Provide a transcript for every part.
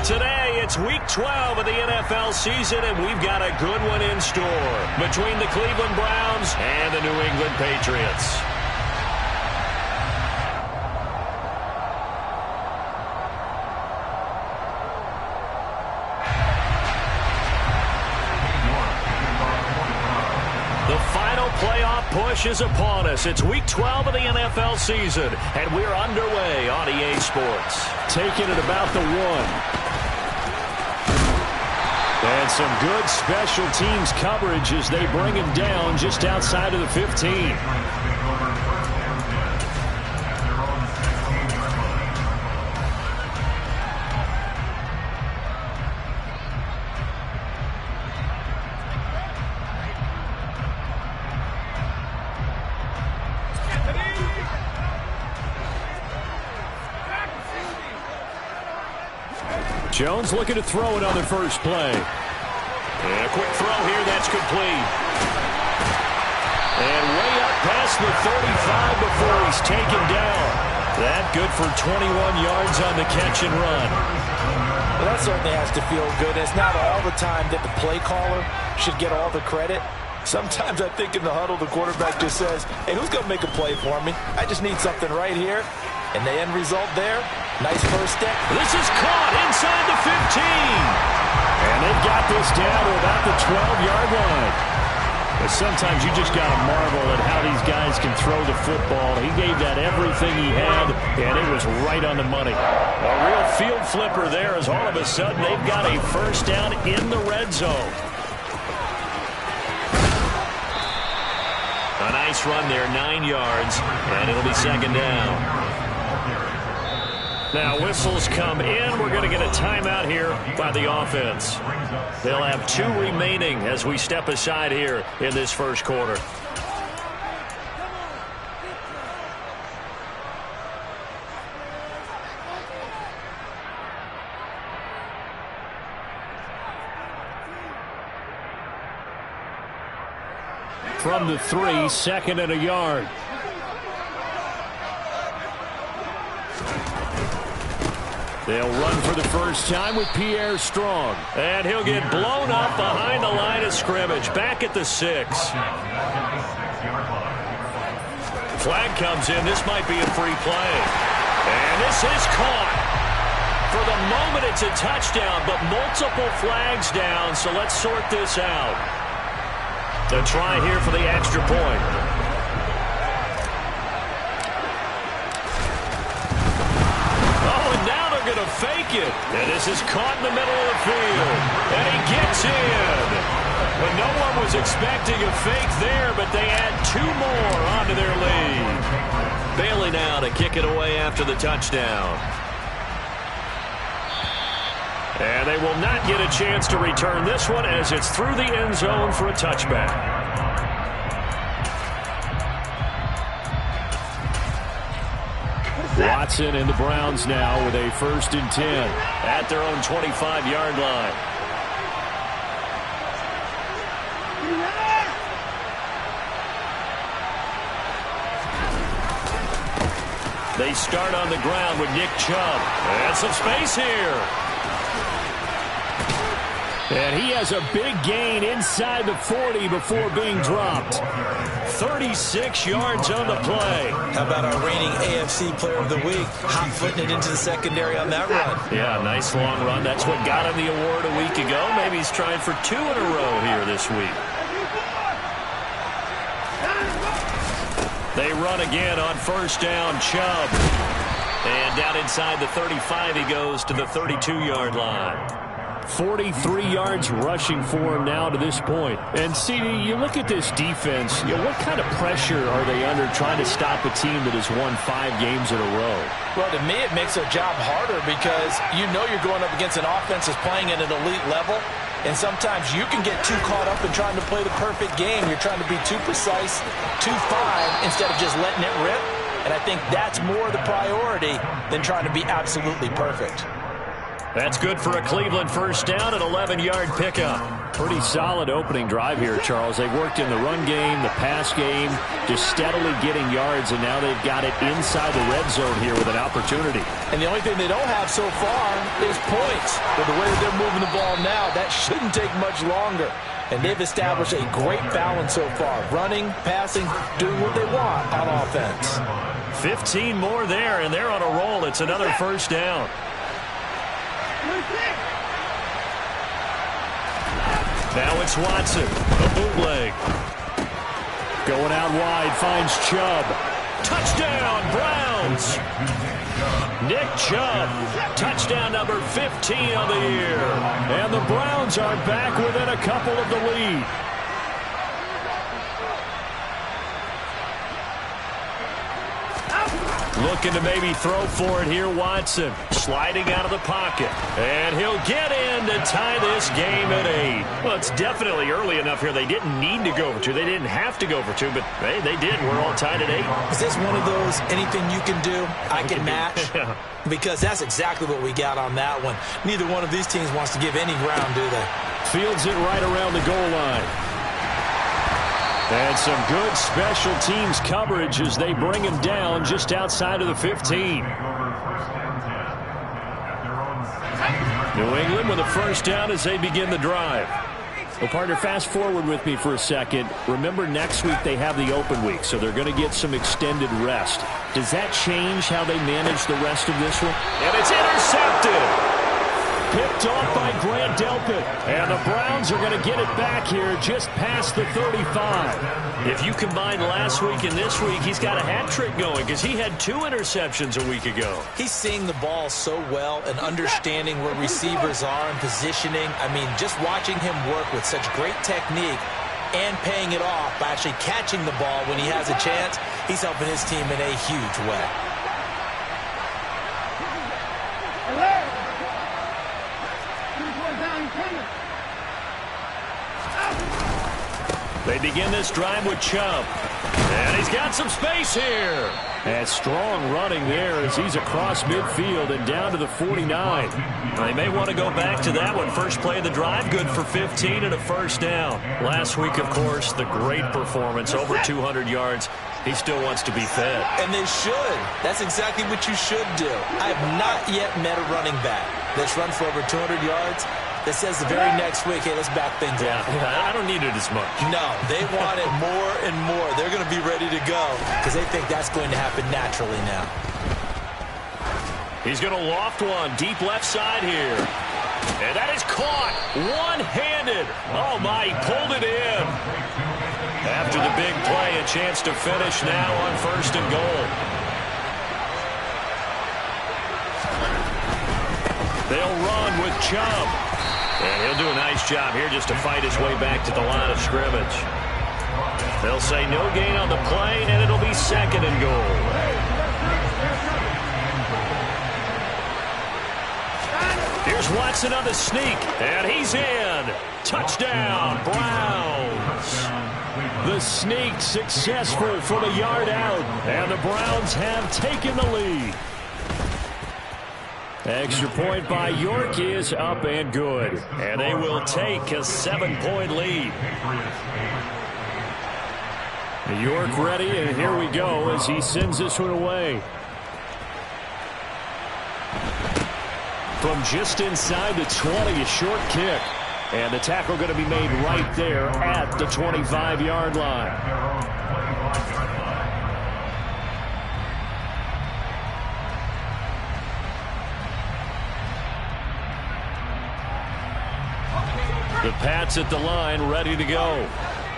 Today, it's Week 12 of the NFL season, and we've got a good one in store between the Cleveland Browns and the New England Patriots. The final playoff push is upon us. It's Week 12 of the NFL season, and we're underway on EA Sports. Taking it about the 1. And some good special teams coverage as they bring him down just outside of the 15. Jones looking to throw it on the first play. And a quick throw here, that's complete. And way up past the 35 before he's taken down. That good for 21 yards on the catch and run. Well, that certainly has to feel good. It's not all the time that the play caller should get all the credit. Sometimes I think in the huddle, the quarterback just says, hey, who's going to make a play for me? I just need something right here. And the end result there, nice first step. This is caught inside the 15. And they've got this down to about the 12-yard line. But sometimes you just got to marvel at how these guys can throw the football. He gave that everything he had, and it was right on the money. A real field flipper there as all of a sudden they've got a first down in the red zone. A nice run there, 9 yards, and it'll be second down. Now whistles come in. We're going to get a timeout here by the offense. They'll have 2 remaining as we step aside here in this first quarter. From the 3, 2nd and a yard. They'll run for the first time with Pierre Strong. And he'll get blown up behind the line of scrimmage. Back at the 6. Flag comes in. This might be a free play. And this is caught. For the moment, it's a touchdown, but multiple flags down, so let's sort this out. The try here for the extra point. Going to fake it, and this is caught in the middle of the field, and he gets in. But no one was expecting a fake there, but they add 2 more onto their lead. Bailey now to kick it away after the touchdown. And they will not get a chance to return this one as it's through the end zone for a touchback. Watson and the Browns now with a 1st and 10 at their own 25-yard line. They start on the ground with Nick Chubb. And some space here. And he has a big gain inside the 40 before being dropped. 36 yards on the play. How about our reigning AFC Player of the Week, hot-footing it into the secondary on that run? Yeah, nice long run. That's what got him the award a week ago. Maybe he's trying for 2 in a row here this week. They run again on first down, Chubb. And down inside the 35, he goes to the 32-yard line. 43 yards rushing for him now to this point. And, CD, you look at this defense, what kind of pressure are they under trying to stop a team that has won 5 games in a row? Well, to me, it makes their job harder because you know you're going up against an offense that's playing at an elite level, and sometimes you can get too caught up in trying to play the perfect game. You're trying to be too precise, too fine, instead of just letting it rip. And I think that's more the priority than trying to be absolutely perfect. That's good for a Cleveland first down, an 11-yard pickup. Pretty solid opening drive here, Charles. They've worked in the run game, the pass game, just steadily getting yards, and now they've got it inside the red zone here with an opportunity. And the only thing they don't have so far is points. But the way that they're moving the ball now, that shouldn't take much longer. And they've established a great balance so far. Running, passing, doing what they want on offense. 15 more there, and they're on a roll. It's another first down. Now it's Watson, a bootleg. Going out wide, finds Chubb. Touchdown, Browns! Nick Chubb, touchdown number 15 on the year. And the Browns are back within a couple of the lead. Looking to maybe throw for it here, Watson. Sliding out of the pocket. And he'll get in to tie this game at 8. Well, it's definitely early enough here. They didn't need to go for 2. They didn't have to go for 2, but hey, they did. We're all tied at 8. Is this one of those anything you can do, I can match? Yeah. Because that's exactly what we got on that one. Neither one of these teams wants to give any ground, do they? Fields it right around the goal line. And some good special teams coverage as they bring him down just outside of the 15. New England with a first down as they begin the drive. Well, partner, fast forward with me for a second. Remember, next week they have the open week, so they're going to get some extended rest. Does that change how they manage the rest of this one? And it's intercepted. Picked off by Grant Delpit. And the Browns are going to get it back here just past the 35. If you combine last week and this week, he's got a hat trick going because he had 2 interceptions a week ago. He's seeing the ball so well and understanding where receivers are and positioning. I mean, just watching him work with such great technique and paying it off by actually catching the ball when he has a chance, he's helping his team in a huge way. They begin this drive with Chubb. And he's got some space here. And strong running there as he's across midfield and down to the 49. They may want to go back to that one. First play of the drive, good for 15 and a first down. Last week, of course, the great performance, over 200 yards. He still wants to be fed. And they should. That's exactly what you should do. I have not yet met a running back that's run for over 200 yards that says the very next week, hey, let's back things up. I don't need it as much. No, they want it more and more. They're going to be ready to go because they think that's going to happen naturally now. He's going to loft one deep left side here. And that is caught one-handed. Oh, my, he pulled it in. After the big play, a chance to finish now on first and goal. They'll run with Chubb. And he'll do a nice job here just to fight his way back to the line of scrimmage. They'll say no gain on the play, and it'll be second and goal. Here's Watson on the sneak, and he's in. Touchdown, Browns. The sneak successful from a yard out, and the Browns have taken the lead. Extra point by York is up and good. And they will take a 7-point lead. York ready, and here we go as he sends this one away. From just inside the 20, a short kick. And the tackle going to be made right there at the 25-yard line. The Pats at the line, ready to go.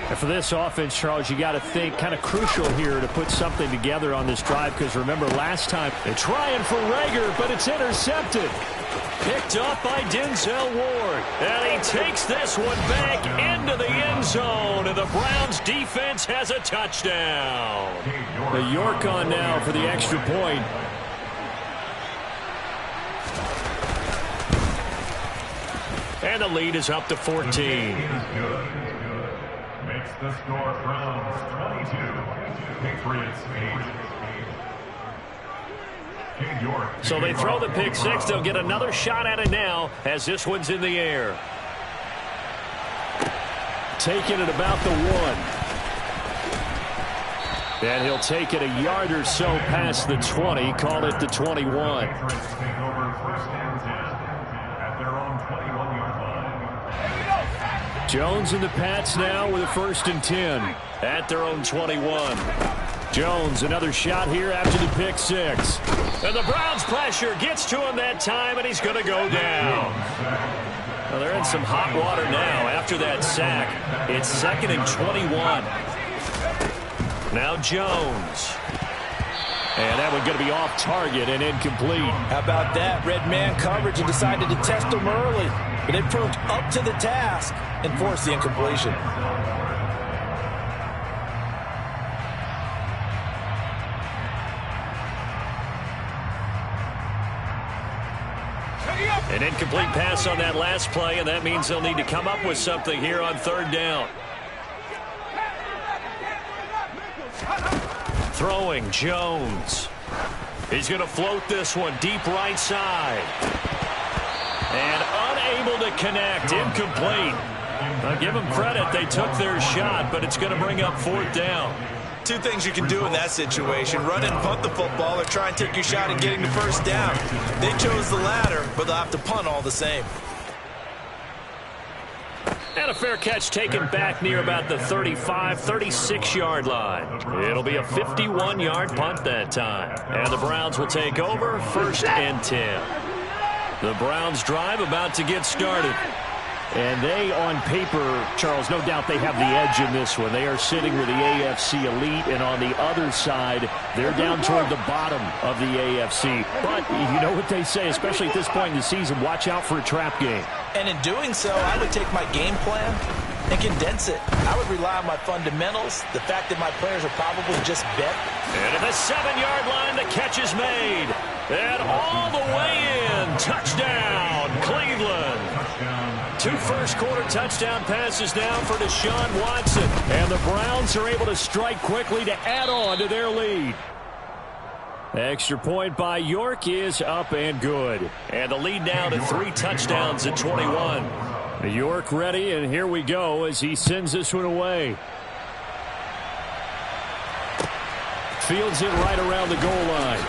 And for this offense, Charles, you got to think kind of crucial here to put something together on this drive because remember last time they're trying for Rager, but it's intercepted. Picked up by Denzel Ward. And he takes this one back into the end zone. And the Browns defense has a touchdown. The York on now for the extra point. And the lead is up to 14. Makes the score Browns 22, Patriots 8. So they throw the pick six. They'll get another shot at it now as this one's in the air. Taking it about the 1. And he'll take it a yard or so past the 20. Call it the 21. Jones and the Pats now with a 1st and 10 at their own 21. Jones, another shot here after the pick six. And the Browns pressure gets to him that time, and he's going to go down. Well, they're in some hot water now after that sack. It's 2nd and 21. Now Jones. And that one going to be off target and incomplete. How about that? Red man coverage and decided to test him early. But it proved up to the task and forced the incompletion. An incomplete pass on that last play, and that means they'll need to come up with something here on 3rd down. Throwing Jones. He's going to float this one deep right side. And unable to connect. Incomplete. I'll give them credit. They took their shot, but it's going to bring up 4th down. Two things you can do in that situation: run and punt the football, or try and take your shot at getting the 1st down. They chose the latter, but they'll have to punt all the same. And a fair catch taken back near about the 35, 36-yard line. It'll be a 51-yard punt that time. And the Browns will take over, 1st and 10. The Browns drive about to get started. And they, on paper, Charles, no doubt they have the edge in this one. They are sitting with the AFC elite, and on the other side, they're down toward the bottom of the AFC. But you know what they say, especially at this point in the season, watch out for a trap game. And in doing so, I would take my game plan and condense it. I would rely on my fundamentals, the fact that my players are probably just bet. And at the 7-yard line, the catch is made. And all the way in, touchdown, Cleveland. 2 first-quarter touchdown passes now for Deshaun Watson. And the Browns are able to strike quickly to add on to their lead. Extra point by York is up and good. And the lead now to 3 touchdowns at 21. York ready, and here we go as he sends this one away. Fields it right around the goal line.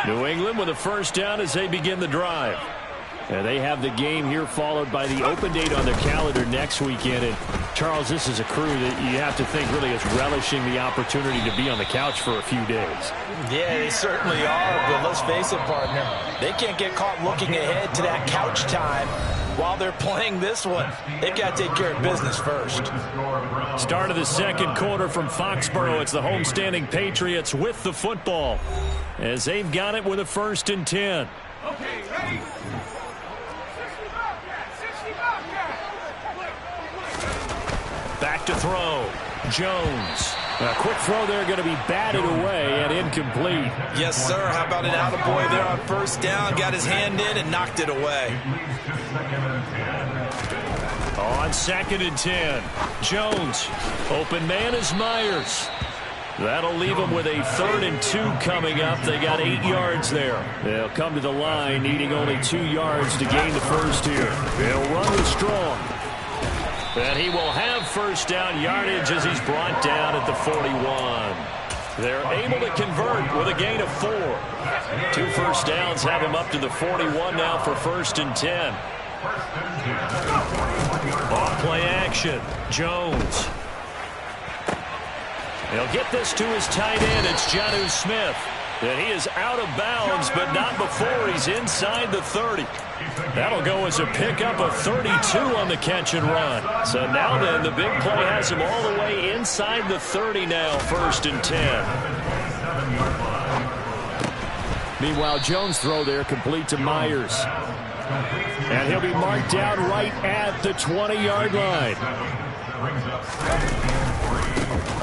New England with a 1st down as they begin the drive. And they have the game here followed by the open date on their calendar next weekend. And Charles, this is a crew that you have to think really is relishing the opportunity to be on the couch for a few days. Yeah, they certainly are, but let's face it, partner. They can't get caught looking ahead to that couch time while they're playing this one. They've got to take care of business first. Start of the 2nd quarter from Foxborough. It's the homestanding Patriots with the football as they've got it with a 1st and 10. Okay, ready. Back to throw. Jones. A quick throw there going to be batted away and incomplete. Yes, sir. How about an attaboy there on 1st down? Got his hand in and knocked it away. On 2nd and 10. Jones. Open man is Myers. That'll leave them with a 3rd and 2 coming up. They got 8 yards there. They'll come to the line needing only 2 yards to gain the first here. They'll run with Strong. And he will have 1st down yardage as he's brought down at the 41. They're able to convert with a gain of 4. 2 first downs have him up to the 41 now for 1st and 10. Off play action. Jones. He'll get this to his tight end. It's Jonnu Smith. And he is out of bounds, but not before he's inside the 30. That'll go as a pickup of 32 on the catch and run. So now then, the big play has him all the way inside the 30 now, 1st and 10. Meanwhile, Jones' throw there complete to Myers. And he'll be marked down right at the 20-yard line.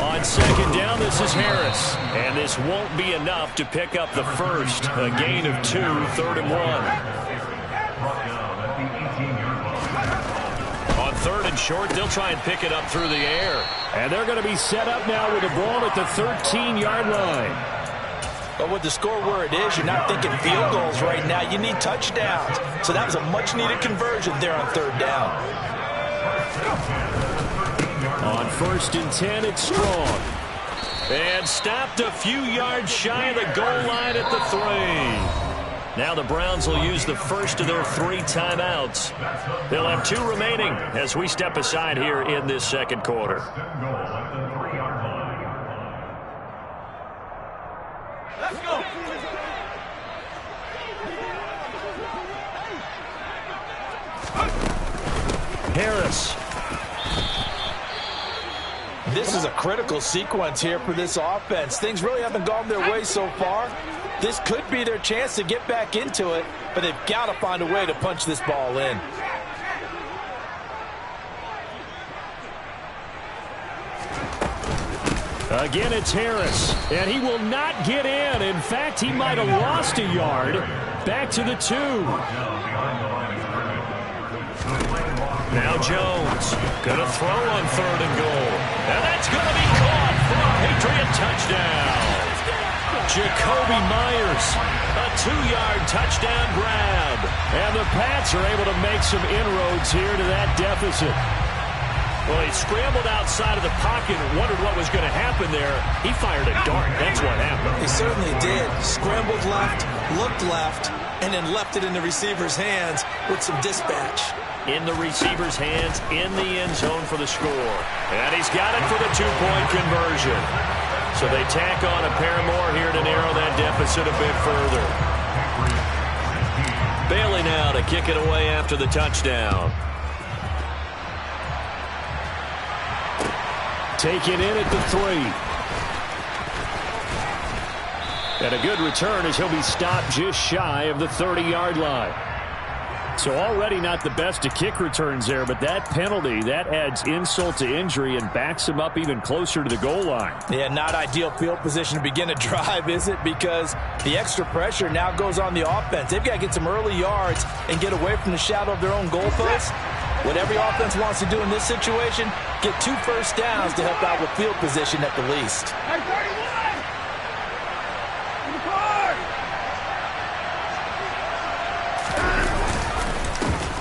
On second down, this is Harris. And this won't be enough to pick up the first. A gain of 2, 3rd and 1. On 3rd and short, they'll try and pick it up through the air. And they're going to be set up now with the ball at the 13-yard line. But with the score where it is, you're not thinking field goals right now. You need touchdowns. So that was a much-needed conversion there on 3rd down. On 1st and 10, it's Strong. And stopped a few yards shy of the goal line at the 3. Now the Browns will use the first of their 3 timeouts. They'll have 2 remaining as we step aside here in this second quarter. Harris. This is a critical sequence here for this offense. Things really haven't gone their way so far. This could be their chance to get back into it, but they've got to find a way to punch this ball in. Again, it's Harris, and he will not get in. In fact, he might have lost a yard. Back to the 2. Now Jones, going to throw on 3rd and goal. And that's going to be caught for a Patriot touchdown. Jakobi Meyers, a 2-yard touchdown grab. And the Pats are able to make some inroads here to that deficit. Well, he scrambled outside of the pocket and wondered what was going to happen there. He fired a dart. That's what happened. He certainly did. Scrambled left, looked left, and then left it in the receiver's hands with some dispatch. In the receiver's hands, in the end zone for the score. And he's got it for the 2-point conversion. So they tack on a pair more here to narrow that deficit a bit further. Bailey now to kick it away after the touchdown. Taken in at the 3. And a good return as he'll be stopped just shy of the 30-yard line. So already not the best of kick returns there, but that penalty, that adds insult to injury and backs him up even closer to the goal line. Yeah, not ideal field position to begin a drive, is it? Because the extra pressure now goes on the offense. They've got to get some early yards and get away from the shadow of their own goalpost. What every offense wants to do in this situation, get 2 first downs to help out with field position at the least.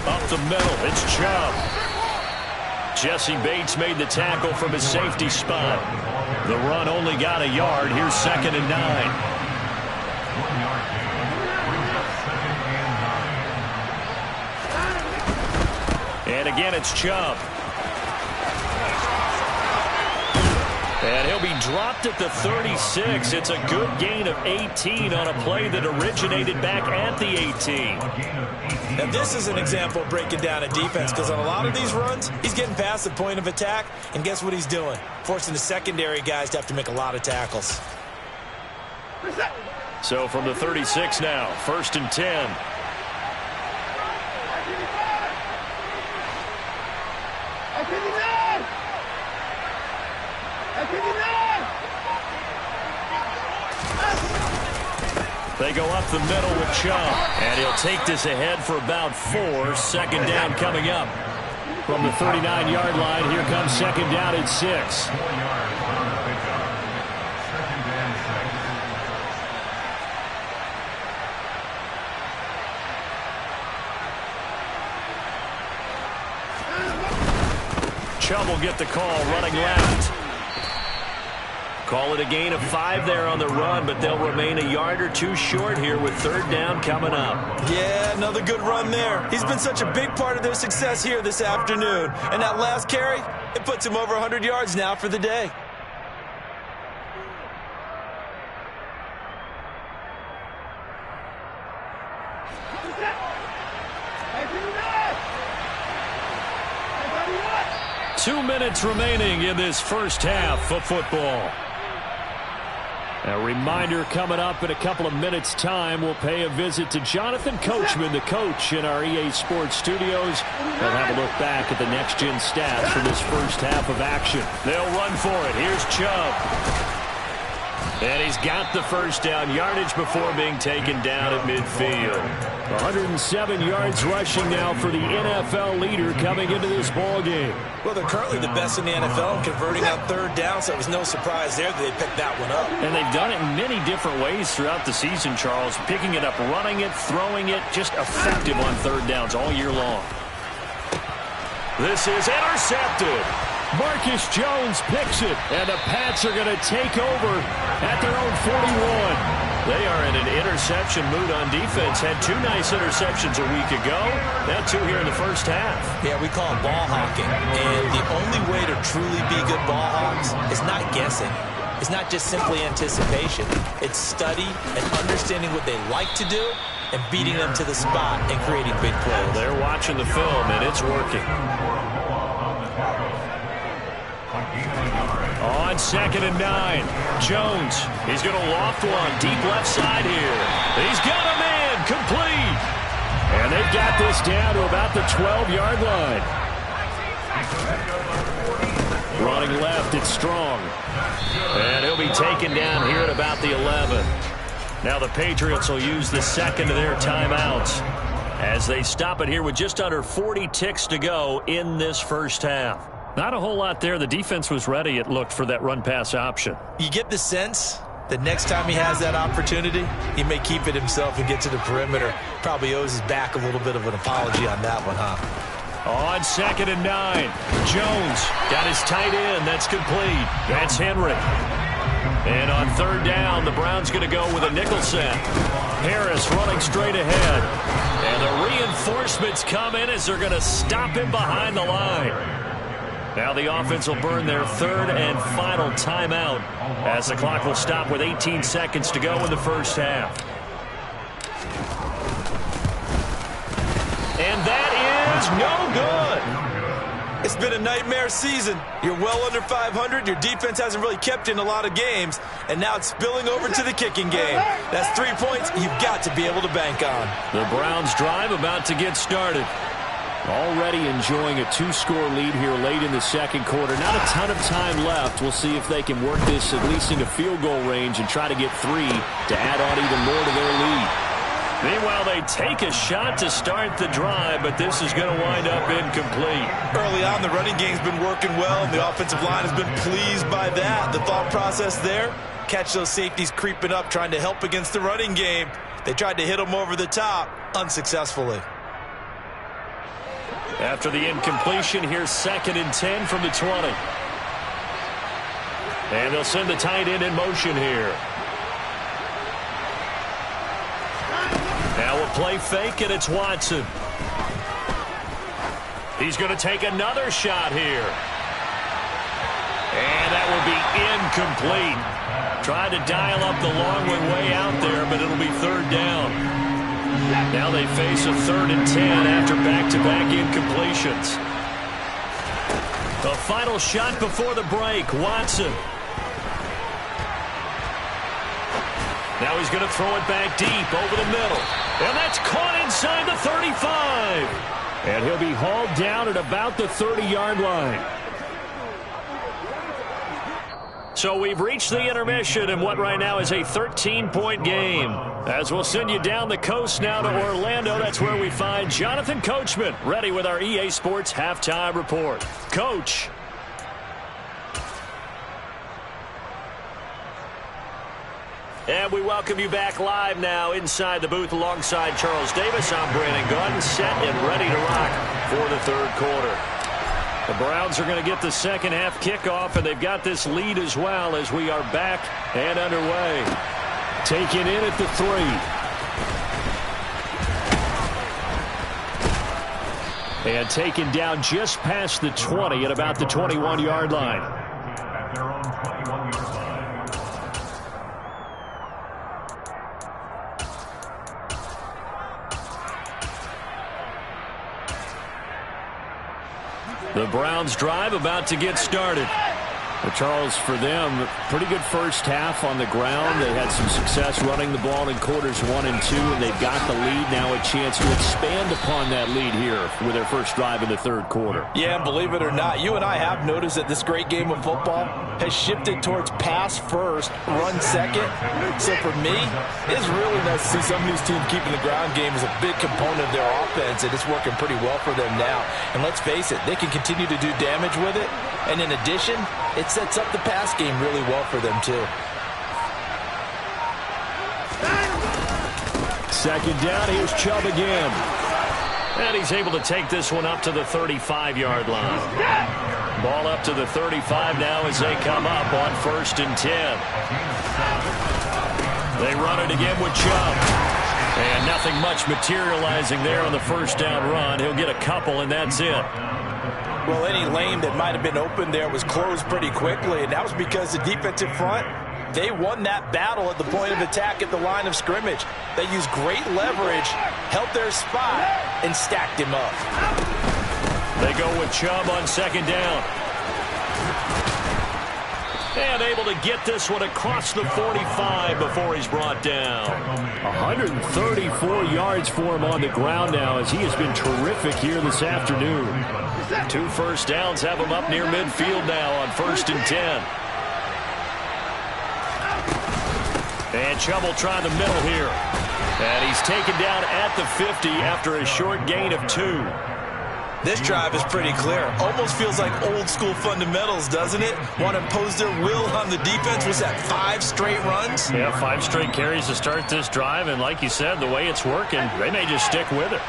Up the middle, it's Chubb. Jesse Bates made the tackle from his safety spot. The run only got a yard. Here's 2nd and 9. And again, it's Chubb. And he'll be dropped at the 36. It's a good gain of 18 on a play that originated back at the 18. Now, this is an example of breaking down a defense, because on a lot of these runs, he's getting past the point of attack, and guess what he's doing? Forcing the secondary guys to have to make a lot of tackles. So from the 36 now, 1st and 10. They go up the middle with Chubb, and he'll take this ahead for about 4. 2nd down coming up. From the 39-yard line, here comes 2nd down at 6. Chubb will get the call, running left. Call it a gain of 5 there on the run, but they'll remain a yard or 2 short here with 3rd down coming up. Yeah, another good run there. He's been such a big part of their success here this afternoon. And that last carry, it puts him over 100 yards now for the day. Two minutes remaining in this first half of football. A reminder coming up in a couple of minutes' time. We'll pay a visit to Jonathan Coachman, the coach in our EA Sports studios. We'll have a look back at the next-gen stats for this first half of action. They'll run for it. Here's Chubb. And he's got the first down, yardage before being taken down at midfield. 107 yards rushing now for the NFL leader coming into this ball game. Well, they're currently the best in the NFL in converting on third down, so it was no surprise there that they picked that one up. And they've done it in many different ways throughout the season, Charles. Picking it up, running it, throwing it, just effective on third downs all year long. This is intercepted. Marcus Jones picks it, and the Pats are going to take over at their own 41. They are in an interception mood on defense. Had two nice interceptions a week ago. Now two here in the first half. Yeah, we call it ball hawking. And the only way to truly be good ball hawks is not guessing. It's not just simply anticipation. It's study and understanding what they like to do and beating them to the spot and creating big plays. They're watching the film, and it's working. On 2nd and 9, Jones. He's going to loft one deep left side here. He's got a man complete. And they've got this down to about the 12-yard line. Running left, it's Strong. And he'll be taken down here at about the 11. Now the Patriots will use the second of their timeouts as they stop it here with just under 40 ticks to go in this first half. Not a whole lot there. The defense was ready, it looked, for that run-pass option. You get the sense that next time he has that opportunity, he may keep it himself and get to the perimeter. Probably owes his back a little bit of an apology on that one, huh? On 2nd and 9, Jones got his tight end. That's complete. That's Henry. And on third down, the Browns going to go with a nickel set. Harris running straight ahead. And the reinforcements come in as they're going to stop him behind the line. Now the offense will burn their third and final timeout as the clock will stop with 18 seconds to go in the first half. And that is no good. It's been a nightmare season. You're well under 500. Your defense hasn't really kept you in a lot of games. And now it's spilling over to the kicking game. That's 3 points you've got to be able to bank on. The Browns drive about to get started. Already enjoying a two-score lead here late in the second quarter. Not a ton of time left. We'll see if they can work this at least into field goal range and try to get 3 to add on even more to their lead. Meanwhile, they take a shot to start the drive, but this is going to wind up incomplete. Early on, the running game's been working well, and the offensive line has been pleased by that. The thought process there, catch those safeties creeping up, trying to help against the running game. They tried to hit them over the top, unsuccessfully. After the incompletion, here's 2nd and 10 from the 20. And they'll send the tight end in motion here. Now a play fake, and it's Watson. He's going to take another shot here. And that will be incomplete. Tried to dial up the long way out there, but it'll be third down. Now they face a 3rd and 10 after back-to-back incompletions. The final shot before the break, Watson. Now he's going to throw it back deep over the middle. And that's caught inside the 35. And he'll be hauled down at about the 30-yard line. So we've reached the intermission in what right now is a 13-point game. As we'll send you down the coast now to Orlando, that's where we find Jonathan Coachman, ready with our EA Sports Halftime Report. Coach. And we welcome you back live now inside the booth alongside Charles Davis. I'm Brandon Gunn, set and ready to rock for the third quarter. The Browns are going to get the second half kickoff, and they've got this lead as well as we are back and underway. Taken in at the 3. And taken down just past the 20 at about the 21-yard line. The Browns drive about to get started. Well, Charles, for them, pretty good first half on the ground. They had some success running the ball in quarters 1 and 2, and they've got the lead. Now a chance to expand upon that lead here with their first drive in the third quarter. Yeah, and believe it or not, you and I have noticed that this great game of football has shifted towards pass first, run second. So for me, it's really nice to see some of these teams keeping the ground game as a big component of their offense, and it's working pretty well for them now. And let's face it, they can continue to do damage with it. And in addition, it sets up the pass game really well for them, too. Second down, here's Chubb again. And he's able to take this one up to the 35-yard line. Ball up to the 35 now as they come up on 1st and 10. They run it again with Chubb. And nothing much materializing there on the first down run. He'll get a couple, and that's it. Well, any lane that might have been open there was closed pretty quickly, and that was because the defensive front, they won that battle at the point of attack at the line of scrimmage. They used great leverage, held their spot, and stacked him up. They go with Chubb on second down. And able to get this one across the 45 before he's brought down. 134 yards for him on the ground now as he has been terrific here this afternoon. 2 first downs have him up near midfield now on 1st and 10. And Chubb will try the middle here. And he's taken down at the 50 after a short gain of 2. This drive is pretty clear. Almost feels like old school fundamentals, doesn't it? Want to impose their will on the defense. Was that 5 straight runs? Yeah, 5 straight carries to start this drive. And like you said, the way it's working, they may just stick with it.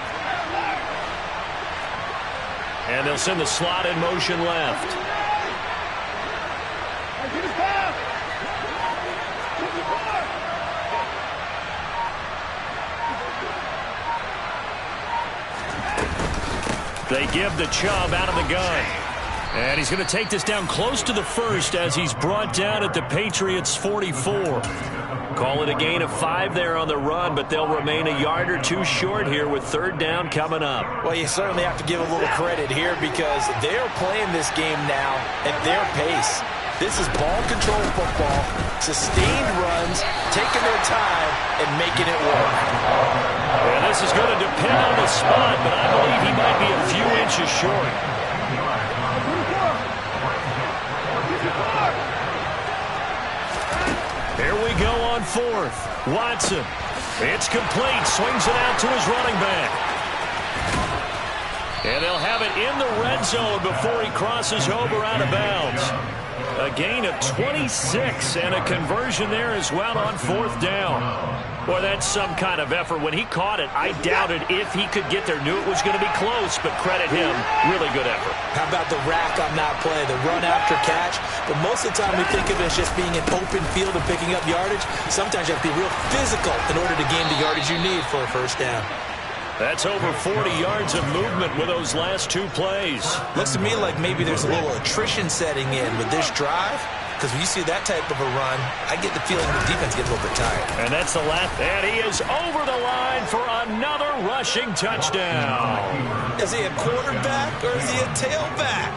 And they'll send the slot in motion left. They give the Chubb out of the gun. And he's going to take this down close to the 1st as he's brought down at the Patriots' 44. Call it a gain of 5 there on the run, but they'll remain a yard or 2 short here with 3rd down coming up. Well, you certainly have to give a little credit here because they're playing this game now at their pace. This is ball control football, sustained runs, taking their time, and making it work. And this is going to depend on the spot, but I believe he might be a few inches short. Here we go on 4th. Watson. It's complete. Swings it out to his running back. And they'll have it in the red zone before he crosses over out of bounds. A gain of 26 and a conversion there as well on 4th down. Boy, that's some kind of effort. When he caught it, I doubted if he could get there. Knew it was going to be close, but credit him. Really good effort. How about the rack on that play, the run after catch? But most of the time we think of it as just being an open field and picking up yardage. Sometimes you have to be real physical in order to gain the yardage you need for a first down. That's over 40 yards of movement with those last 2 plays. Looks to me like maybe there's a little attrition setting in with this drive. Because when you see that type of a run, I get the feeling the defense gets a little bit tired. And that's the last. And he is over the line for another rushing touchdown. Is he a quarterback or is he a tailback?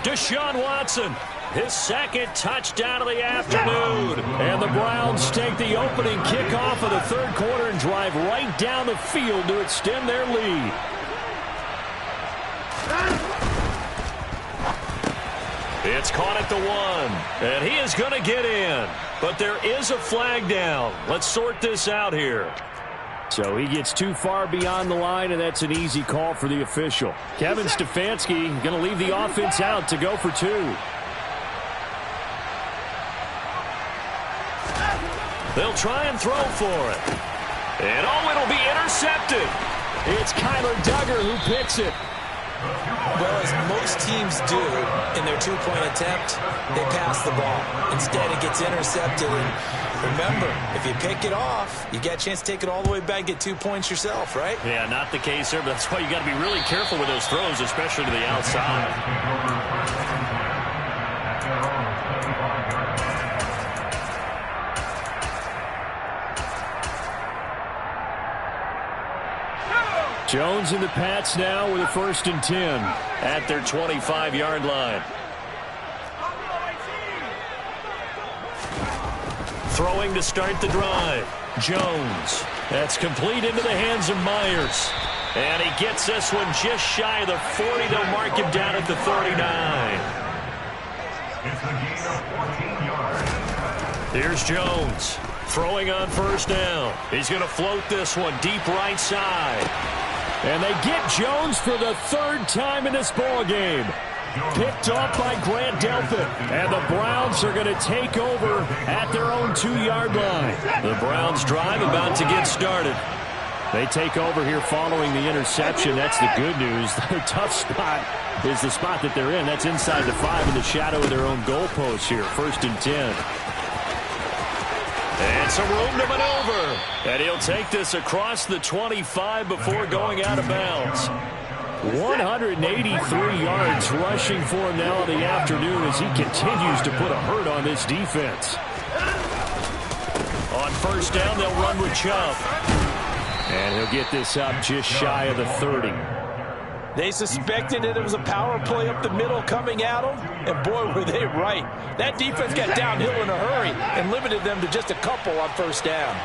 Deshaun Watson. His 2nd touchdown of the afternoon. And the Browns take the opening kickoff of the 3rd quarter and drive right down the field to extend their lead. It's caught at the 1. And he is going to get in. But there is a flag down. Let's sort this out here. So he gets too far beyond the line, and that's an easy call for the official. Kevin Stefanski going to leave the offense out to go for 2. They'll try and throw for it. And it'll be intercepted. It's Kyler Duggar who picks it. Well, as most teams do in their 2-point attempt, they pass the ball. Instead, it gets intercepted. And remember, if you pick it off, you get a chance to take it all the way back and get 2 points yourself, right? Yeah, not the case here, but that's why you got to be really careful with those throws, especially to the outside. Jones and the Pats now with a 1st and 10 at their 25-yard line. Throwing to start the drive. Jones. That's complete into the hands of Myers. And he gets this one just shy of the 40. They'll mark him down at the 39. It's a gain of 14 yards. Here's Jones. Throwing on first down. He's going to float this one deep right side. And they get Jones for the third time in this ball game. Picked off by Grant Delpit. And the Browns are going to take over at their own 2-yard line. The Browns drive about to get started. They take over here following the interception. That's the good news. Their tough spot is the spot that they're in. That's inside the 5 in the shadow of their own goalpost here. 1st and 10. And some room to maneuver. And he'll take this across the 25 before going out of bounds. 183 yards rushing for him now in the afternoon as he continues to put a hurt on this defense. On first down, they'll run with Chubb. And he'll get this up just shy of the 30. They suspected that it was a power play up the middle coming at them, and boy, were they right. That defense got downhill in a hurry and limited them to just a couple on first down.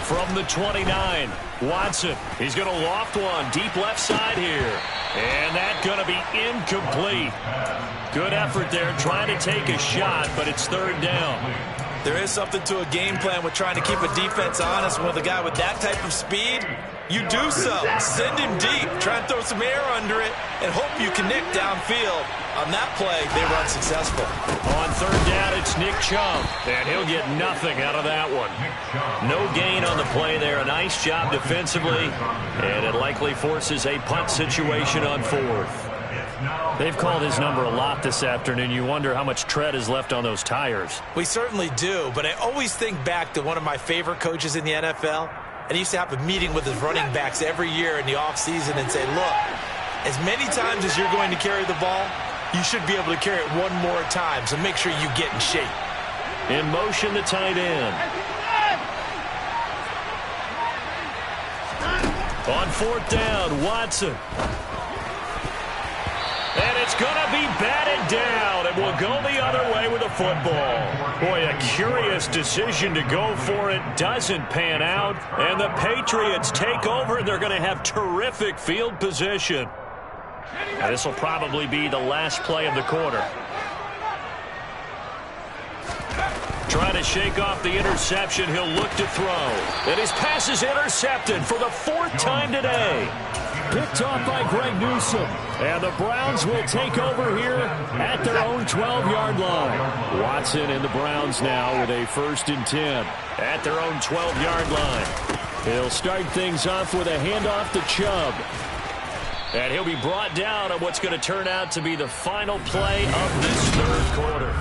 From the 29, Watson. He's going to loft one deep left side here. And that's going to be incomplete. Good effort there trying to take a shot, but it's 3rd down. There is something to a game plan with trying to keep a defense honest. With a guy with that type of speed, you do so. Send him deep. Try and throw some air under it and hope you connect downfield. On that play, they run successful. On 3rd down, it's Nick Chubb. And he'll get nothing out of that one. No gain on the play there. A nice job defensively. And it likely forces a punt situation on 4th. They've called his number a lot this afternoon. You wonder how much tread is left on those tires. We certainly do, but I always think back to one of my favorite coaches in the NFL. And he used to have a meeting with his running backs every year in the offseason and say, look, as many times as you're going to carry the ball, you should be able to carry it one more time, so make sure you get in shape. In motion, the tight end. On 4th down, Watson. And it's going to be batted down, and we'll go the other way with the football. Boy, a curious decision to go for it. Doesn't pan out, and the Patriots take over, and they're going to have terrific field position. And this will probably be the last play of the quarter. Trying to shake off the interception. He'll look to throw. And his pass is intercepted for the 4th time today. Picked off by Greg Newsome. And the Browns will take over here at their own 12-yard line. Watson and the Browns now with a 1st and 10 at their own 12-yard line. He'll start things off with a handoff to Chubb. And he'll be brought down on what's going to turn out to be the final play of this 3rd quarter.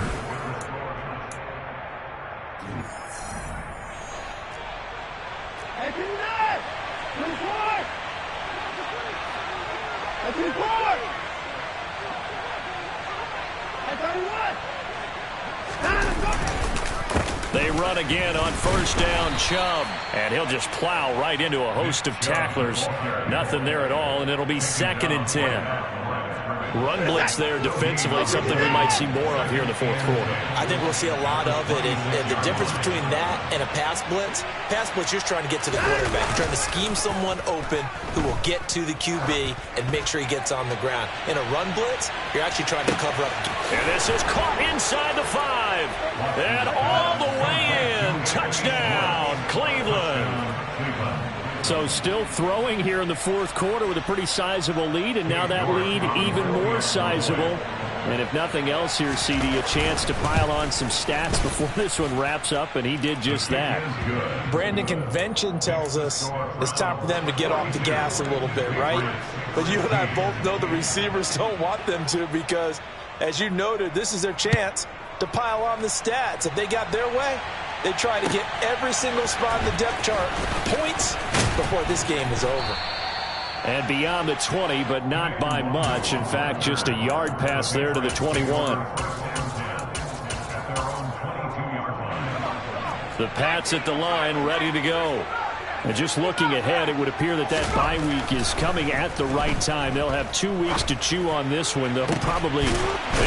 They run again on first down, Chubb. And he'll just plow right into a host of tacklers. Nothing there at all, and it'll be 2nd and 10. Run blitz there defensively, something we might see more of here in the 4th quarter. I think we'll see a lot of it, and the difference between that and a pass blitz, you're just trying to get to the quarterback. You're trying to scheme someone open who will get to the QB and make sure he gets on the ground. In a run blitz, you're actually trying to cover up. And this is caught inside the 5. And all the way in. Touchdown, Cleveland. So still throwing here in the 4th quarter with a pretty sizable lead, and now that lead even more sizable. And if nothing else here, CD, a chance to pile on some stats before this one wraps up, and he did just that. Brandon, convention tells us it's time for them to get off the gas a little bit, right? But you and I both know the receivers don't want them to because, as you noted, this is their chance to pile on the stats. If they got their way, they try to get every single spot in the depth chart points before this game is over. And beyond the 20, but not by much. In fact, just a yard pass there to the 21. The Pats at the line, ready to go. And just looking ahead, it would appear that bye week is coming at the right time. They'll have 2 weeks to chew on this one, though. Probably.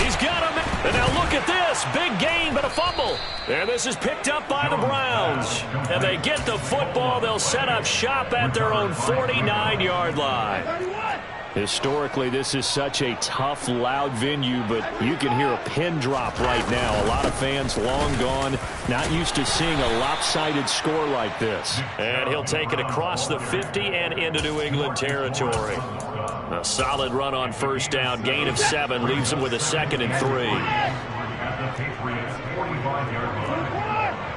He's got him. And now look at this. Big gain, but a fumble. And this is picked up by the Browns. And they get the football. They'll set up shop at their own 49-yard line. Historically, this is such a tough, loud venue, but you can hear a pin drop right now. A lot of fans long gone, not used to seeing a lopsided score like this. And he'll take it across the 50 and into New England territory. A solid run on first down, gain of 7, leaves him with a 2nd and 3. At the Patriots' 45-yard line.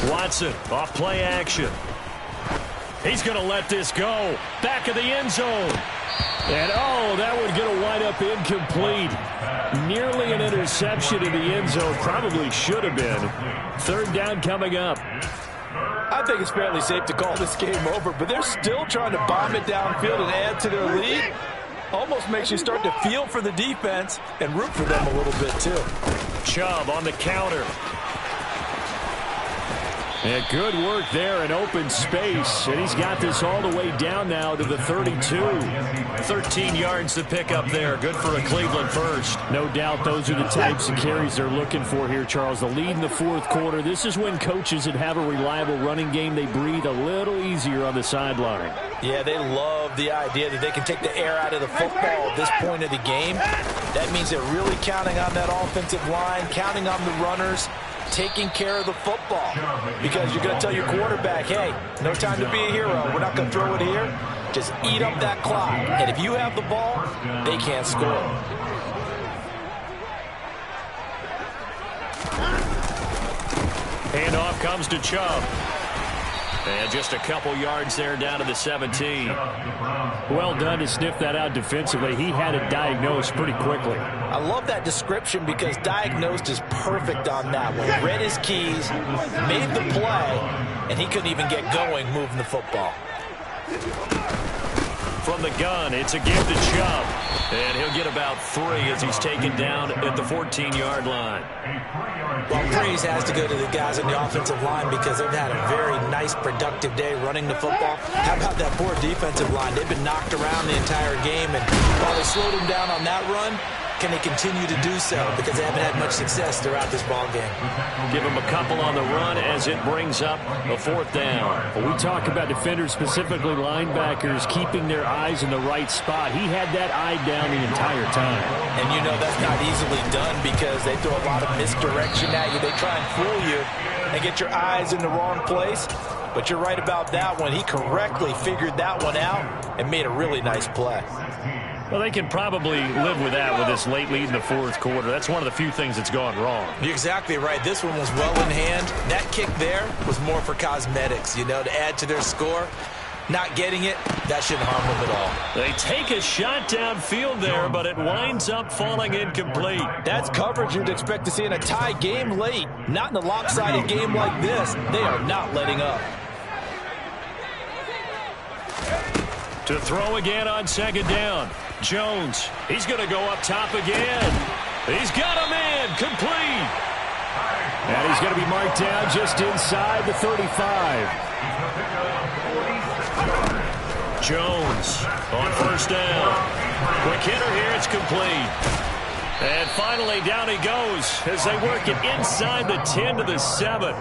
Watson off play action. He's going to let this go. Back of the end zone. And, oh, that would get a wind up incomplete. Nearly an interception in the end zone. Probably should have been. 3rd down coming up. I think it's fairly safe to call this game over, but they're still trying to bomb it downfield and add to their lead. Almost makes you start to feel for the defense and root for them a little bit, too. Chubb on the counter. And good work there in open space. And he's got this all the way down now to the 32. 13 yards to pick up there. Good for a Cleveland first. No doubt those are the types of carries they're looking for here, Charles. The lead in the 4th quarter. This is when coaches that have a reliable running game, they breathe a little easier on the sideline. Yeah, they love the idea that they can take the air out of the football at this point of the game. That means they're really counting on that offensive line, counting on the runners, taking care of the football, because you're going to tell your quarterback, hey, no time to be a hero. We're not going to throw it here. Just eat up that clock. And if you have the ball, they can't score. Handoff comes to Chubb. And just a couple yards there down to the 17. Well done to sniff that out defensively. He had it diagnosed pretty quickly. I love that description because diagnosed is perfect on that one. Read his keys, made the play, and he couldn't even get going moving the football. From the gun, it's a give to Chubb. And he'll get about 3 as he's taken down at the 14-yard line. Well, praise has to go to the guys on the offensive line because they've had a very nice, productive day running the football. How about that poor defensive line? They've been knocked around the entire game, and while they slowed them down on that run, can they continue to do so? Because they haven't had much success throughout this ball game. Give them a couple on the run as it brings up the 4th down. Well, we talk about defenders, specifically linebackers, keeping their eyes in the right spot. He had that eye down the entire time. And you know that's not easily done because they throw a lot of misdirection at you. They try and fool you and get your eyes in the wrong place. But you're right about that one. He correctly figured that one out and made a really nice play. Well, they can probably live with that with this late lead in the 4th quarter. That's one of the few things that's gone wrong. You're exactly right. This one was well in hand. That kick there was more for cosmetics, you know, to add to their score. Not getting it, that shouldn't harm them at all. They take a shot downfield there, but it winds up falling incomplete. That's coverage you'd expect to see in a tie game late. Not in a lopsided game like this. They are not letting up. To throw again on 2nd down. Jones, he's going to go up top again. He's got a man, complete. And he's going to be marked down just inside the 35. Jones on 1st down. Quick hitter here, it's complete. And finally down he goes as they work it inside the 10 to the 7.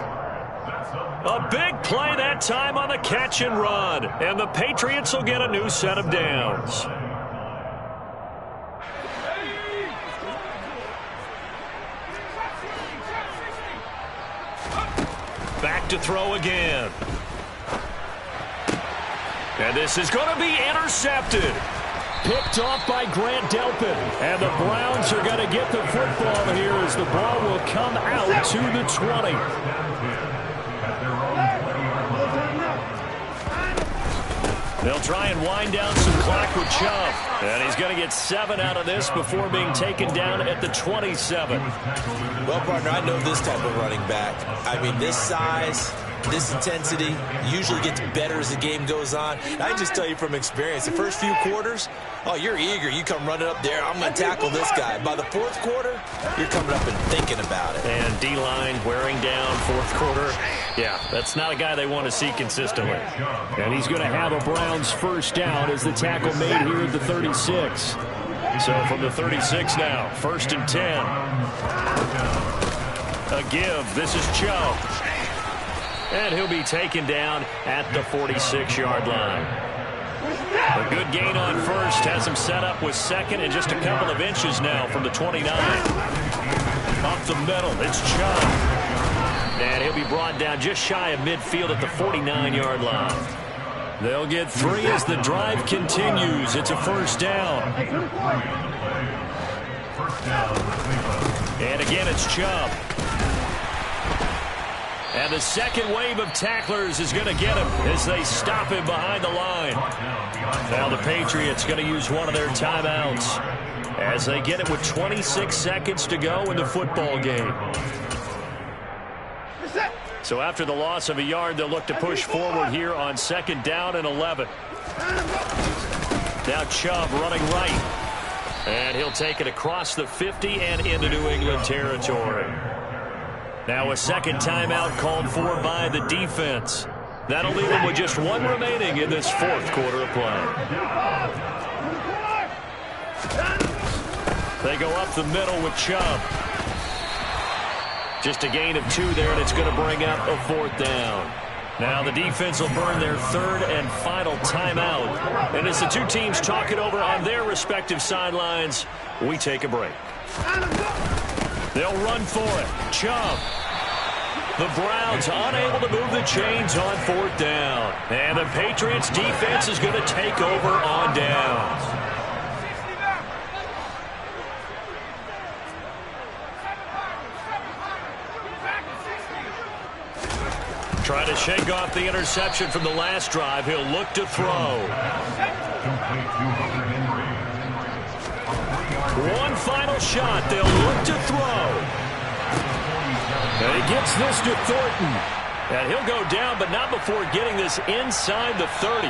A big play that time on the catch and run. And the Patriots will get a new set of downs. Back to throw again. And this is going to be intercepted. Picked off by Grant Delpit. And the Browns are going to get the football here as the ball will come out to the 20. They'll try and wind down some clock with Chubb. And he's going to get 7 out of this before being taken down at the 27. Well, partner, I know this type of running back. I mean, this size, this intensity usually gets better as the game goes on. I can just tell you from experience, the first few quarters, oh, you're eager. You come running up there, I'm going to tackle this guy. By the fourth quarter, you're coming up and thinking about it. And D-line wearing down fourth quarter. Yeah, that's not a guy they want to see consistently. And he's going to have a Browns first down as the tackle made here at the 36. So from the 36 now, 1st and 10. A give. This is Chubb. And he'll be taken down at the 46-yard line. A good gain on first. Has him set up with second and just a couple of inches now from the 29. Up the middle, it's Chubb. And he'll be brought down just shy of midfield at the 49-yard line. They'll get 3 as the drive continues. It's a first down. And again, it's Chubb. And the second wave of tacklers is going to get him as they stop him behind the line. Now the Patriots going to use one of their timeouts as they get it with 26 seconds to go in the football game. So after the loss of a yard, they'll look to push forward here on 2nd down and 11. Now Chubb running right. And he'll take it across the 50 and into New England territory. Now a second timeout called for by the defense. That'll leave them with just 1 remaining in this fourth quarter of play. They go up the middle with Chubb. Just a gain of 2 there, and it's going to bring up a 4th down. Now the defense will burn their 3rd and final timeout. And as the two teams talk it over on their respective sidelines, we take a break. They'll run for it. Chubb. The Browns unable to move the chains on 4th down. And the Patriots defense is going to take over on downs. Trying to shake off the interception from the last drive. He'll look to throw. One final shot. They'll look to throw. And he gets this to Thornton. And he'll go down, but not before getting this inside the 30.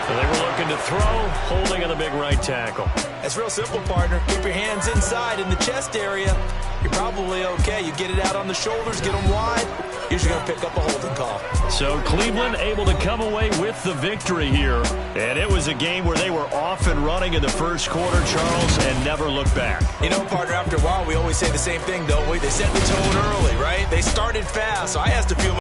So they were looking to throw, holding on the big right tackle. That's real simple, partner. Keep your hands inside in the chest area. You're probably okay. You get it out on the shoulders, get them wide. Usually going to pick up a holding call. So Cleveland able to come away with the victory here. And it was a game where they were off and running in the first quarter, Charles, and never looked back. You know, partner, after a while, we always say the same thing, don't we? They set the tone early, right? They started fast, so I asked a few